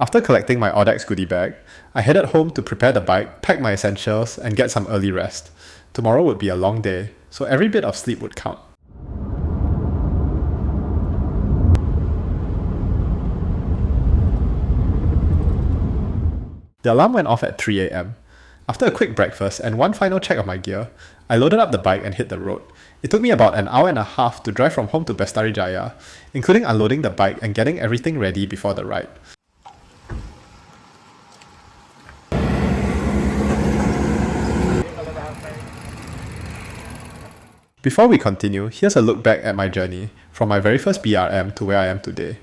After collecting my Audax goodie bag, I headed home to prepare the bike, pack my essentials, and get some early rest. Tomorrow would be a long day, so every bit of sleep would count. The alarm went off at 3 AM. After a quick breakfast and one final check of my gear, I loaded up the bike and hit the road. It took me about an hour and a half to drive from home to Bestari Jaya, including unloading the bike and getting everything ready before the ride. Before we continue, here's a look back at my journey, from my very first BRM to where I am today.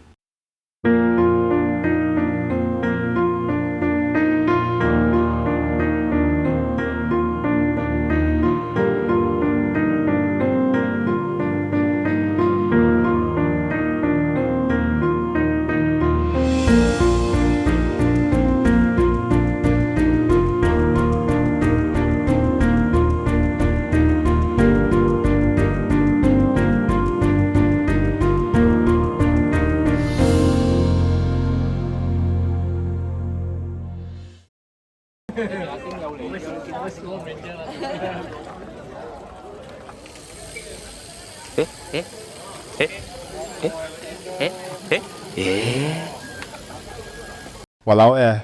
Walao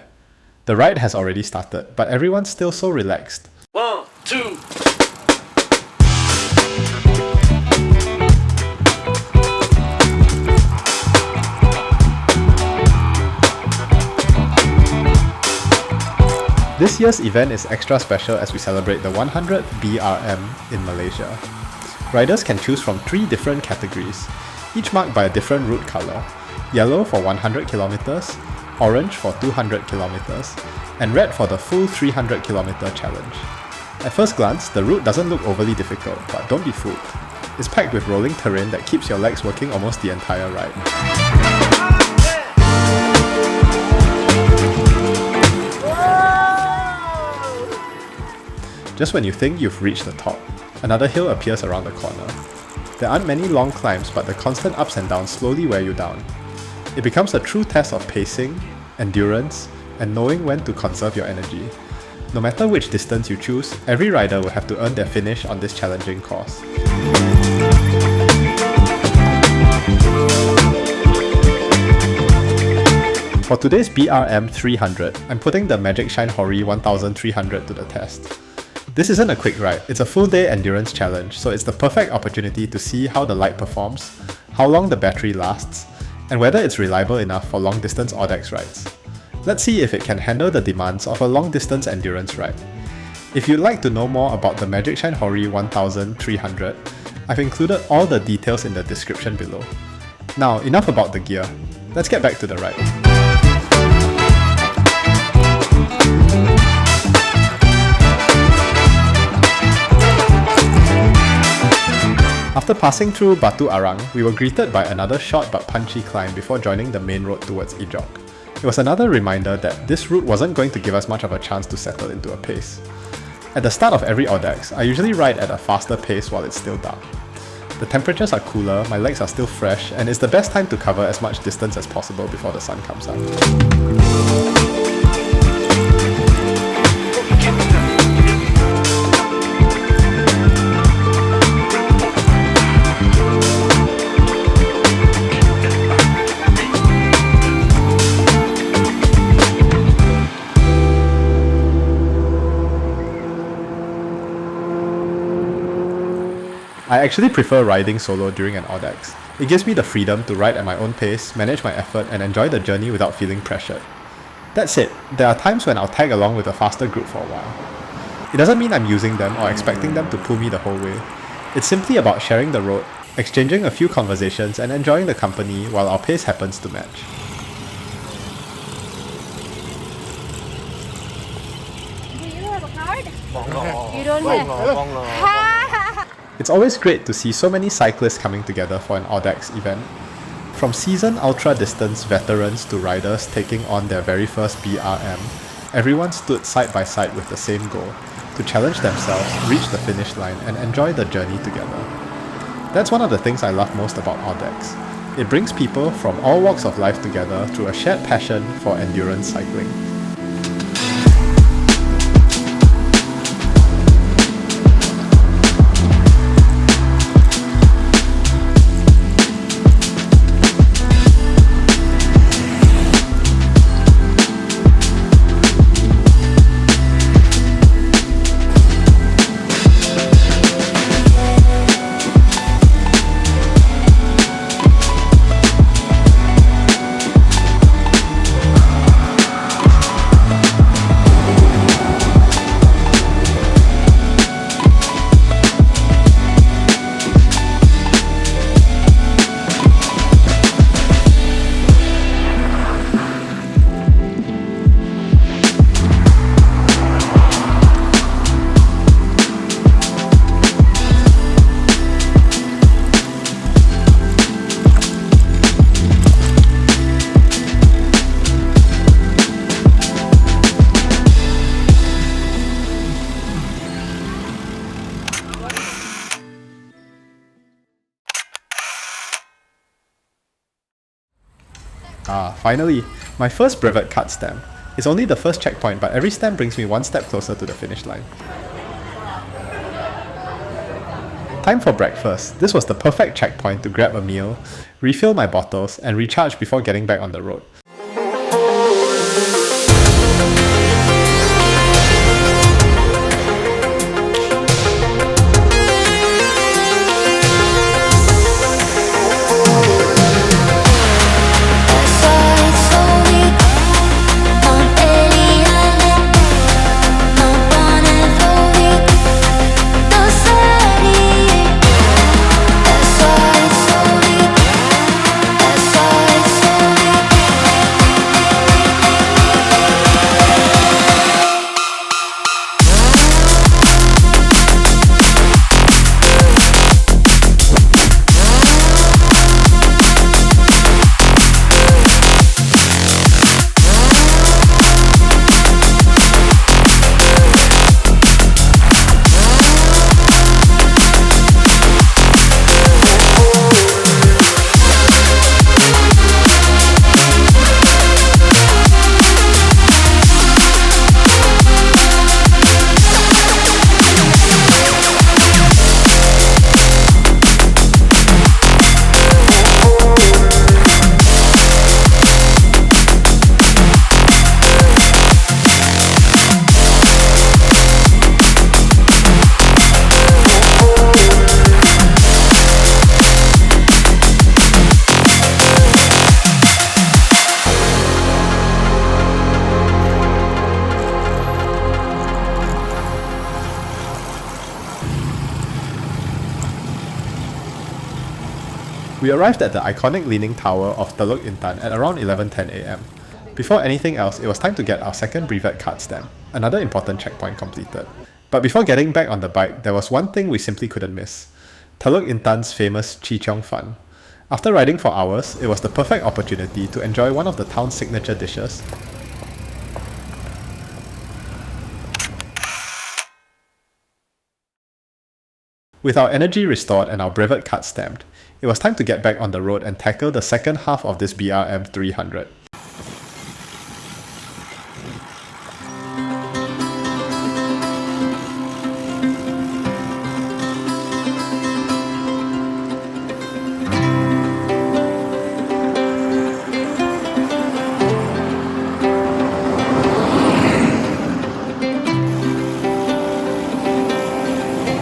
the ride has already started, but everyone's still so relaxed. 1, 2. This year's event is extra special as we celebrate the 100th BRM in Malaysia. Riders can choose from 3 different categories, each marked by a different route colour: yellow for 100 kilometers, orange for 200 kilometers, and red for the full 300 kilometer challenge. At first glance, the route doesn't look overly difficult, but don't be fooled. It's packed with rolling terrain that keeps your legs working almost the entire ride. Just when you think you've reached the top, another hill appears around the corner. There aren't many long climbs, but the constant ups and downs slowly wear you down. It becomes a true test of pacing, endurance, and knowing when to conserve your energy. No matter which distance you choose, every rider will have to earn their finish on this challenging course. For today's BRM300, I'm putting the Magicshine Hori 1300 to the test. This isn't a quick ride, it's a full day endurance challenge, so it's the perfect opportunity to see how the light performs, how long the battery lasts, and whether it's reliable enough for long distance Audax rides. Let's see if it can handle the demands of a long distance endurance ride. If you'd like to know more about the Magicshine Hori 1300, I've included all the details in the description below. Now, enough about the gear. Let's get back to the ride. After passing through Batu Arang, we were greeted by another short but punchy climb before joining the main road towards Ijok. It was another reminder that this route wasn't going to give us much of a chance to settle into a pace. At the start of every Audax, I usually ride at a faster pace while it's still dark. The temperatures are cooler, my legs are still fresh, and it's the best time to cover as much distance as possible before the sun comes up. I actually prefer riding solo during an Audax. It gives me the freedom to ride at my own pace, manage my effort, and enjoy the journey without feeling pressured. That said, there are times when I'll tag along with a faster group for a while. It doesn't mean I'm using them or expecting them to pull me the whole way. It's simply about sharing the road, exchanging a few conversations, and enjoying the company while our pace happens to match. Do you have a card? You don't have? It's always great to see so many cyclists coming together for an Audax event. From seasoned ultra-distance veterans to riders taking on their very first BRM, everyone stood side by side with the same goal, to to challenge themselves, reach the finish line, and enjoy the journey together. That's one of the things I love most about Audax. It brings people from all walks of life together through a shared passion for endurance cycling. Finally, my first brevet card stamp. It's only the first checkpoint, but every stamp brings me one step closer to the finish line. Time for breakfast. This was the perfect checkpoint to grab a meal, refill my bottles, and recharge before getting back on the road. We arrived at the iconic leaning tower of Teluk Intan at around 11:10 am. Before anything else, it was time to get our second brevet card stamp, another important checkpoint completed. But before getting back on the bike, there was one thing we simply couldn't miss: Teluk Intan's famous Chee Cheong Fun. After riding for hours, it was the perfect opportunity to enjoy one of the town's signature dishes. With our energy restored and our brevet card stamped, it was time to get back on the road and tackle the second half of this BRM300.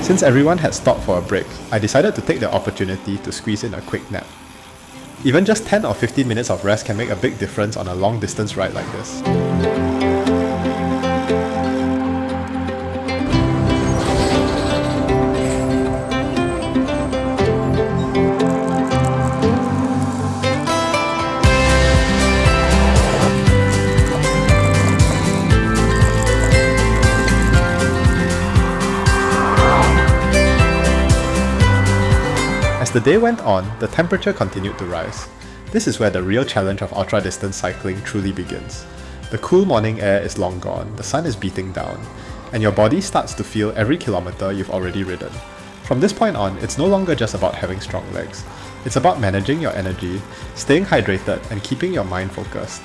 Since everyone had stopped for a break, I decided to take the opportunity to squeeze in a quick nap. Even just 10 or 15 minutes of rest can make a big difference on a long distance ride like this. As the day went on, the temperature continued to rise. This is where the real challenge of ultra-distance cycling truly begins. The cool morning air is long gone, the sun is beating down, and your body starts to feel every kilometer you've already ridden. From this point on, it's no longer just about having strong legs. It's about managing your energy, staying hydrated, and keeping your mind focused.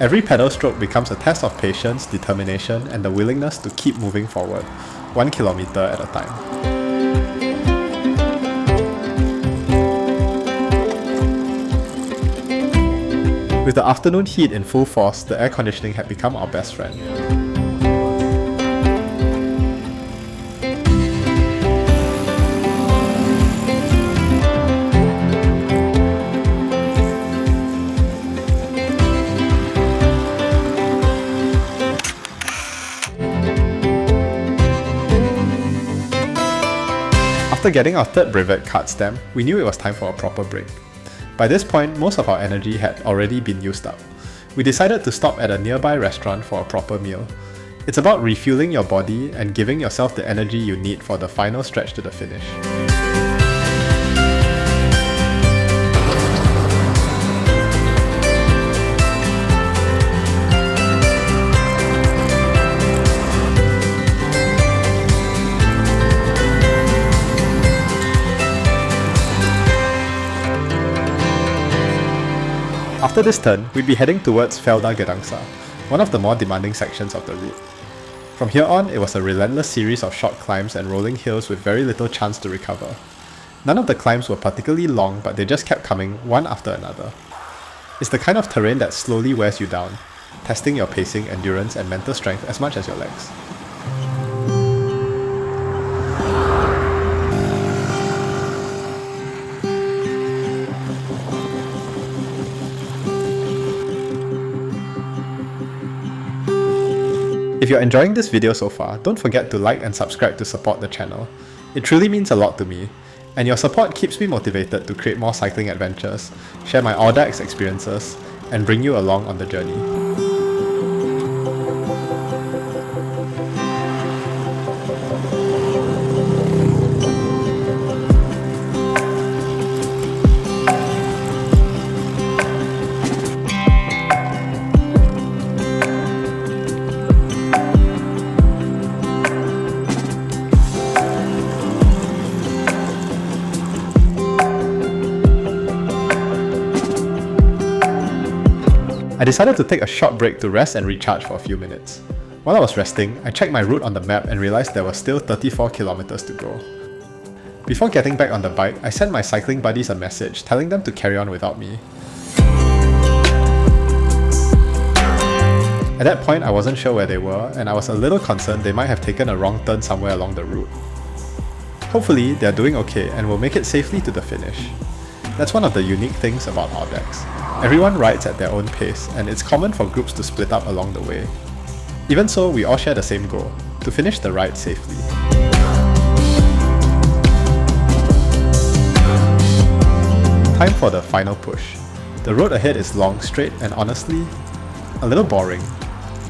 Every pedal stroke becomes a test of patience, determination, and the willingness to keep moving forward, 1 kilometer at a time. With the afternoon heat in full force, the air conditioning had become our best friend. After getting our third brevet card stamp, we knew it was time for a proper break. By this point, most of our energy had already been used up. We decided to stop at a nearby restaurant for a proper meal. It's about refueling your body and giving yourself the energy you need for the final stretch to the finish. After this turn, we'd be heading towards Felda Gedangsa, one of the more demanding sections of the route. From here on, it was a relentless series of short climbs and rolling hills with very little chance to recover. None of the climbs were particularly long, but they just kept coming one after another. It's the kind of terrain that slowly wears you down, testing your pacing, endurance, and mental strength as much as your legs. If you're enjoying this video so far, don't forget to like and subscribe to support the channel. It truly means a lot to me, and your support keeps me motivated to create more cycling adventures, share my Audax experiences, and bring you along on the journey. I decided to take a short break to rest and recharge for a few minutes. While I was resting, I checked my route on the map and realized there was still 34 kilometers to go. Before getting back on the bike, I sent my cycling buddies a message telling them to carry on without me. At that point, I wasn't sure where they were, and I was a little concerned they might have taken a wrong turn somewhere along the route. Hopefully, they're doing okay and will make it safely to the finish. That's one of the unique things about Audax. Everyone rides at their own pace, and it's common for groups to split up along the way. Even so, we all share the same goal, to finish the ride safely. Time for the final push. The road ahead is long, straight, and honestly, a little boring.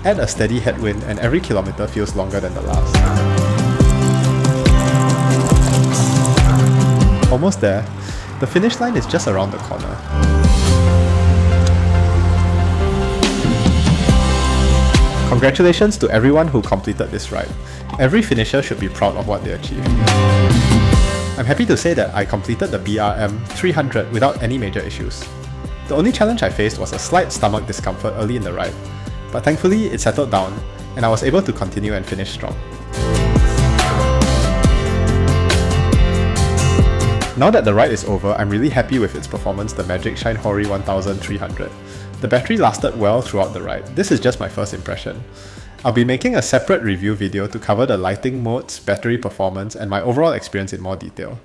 Add a steady headwind and every kilometer feels longer than the last. Almost there. The finish line is just around the corner. Congratulations to everyone who completed this ride. Every finisher should be proud of what they achieved. I'm happy to say that I completed the BRM300 without any major issues. The only challenge I faced was a slight stomach discomfort early in the ride, but thankfully it settled down and I was able to continue and finish strong. Now that the ride is over, I'm really happy with its performance, the Magicshine Hori 1300. The battery lasted well throughout the ride. This is just my first impression. I'll be making a separate review video to cover the lighting modes, battery performance, and my overall experience in more detail.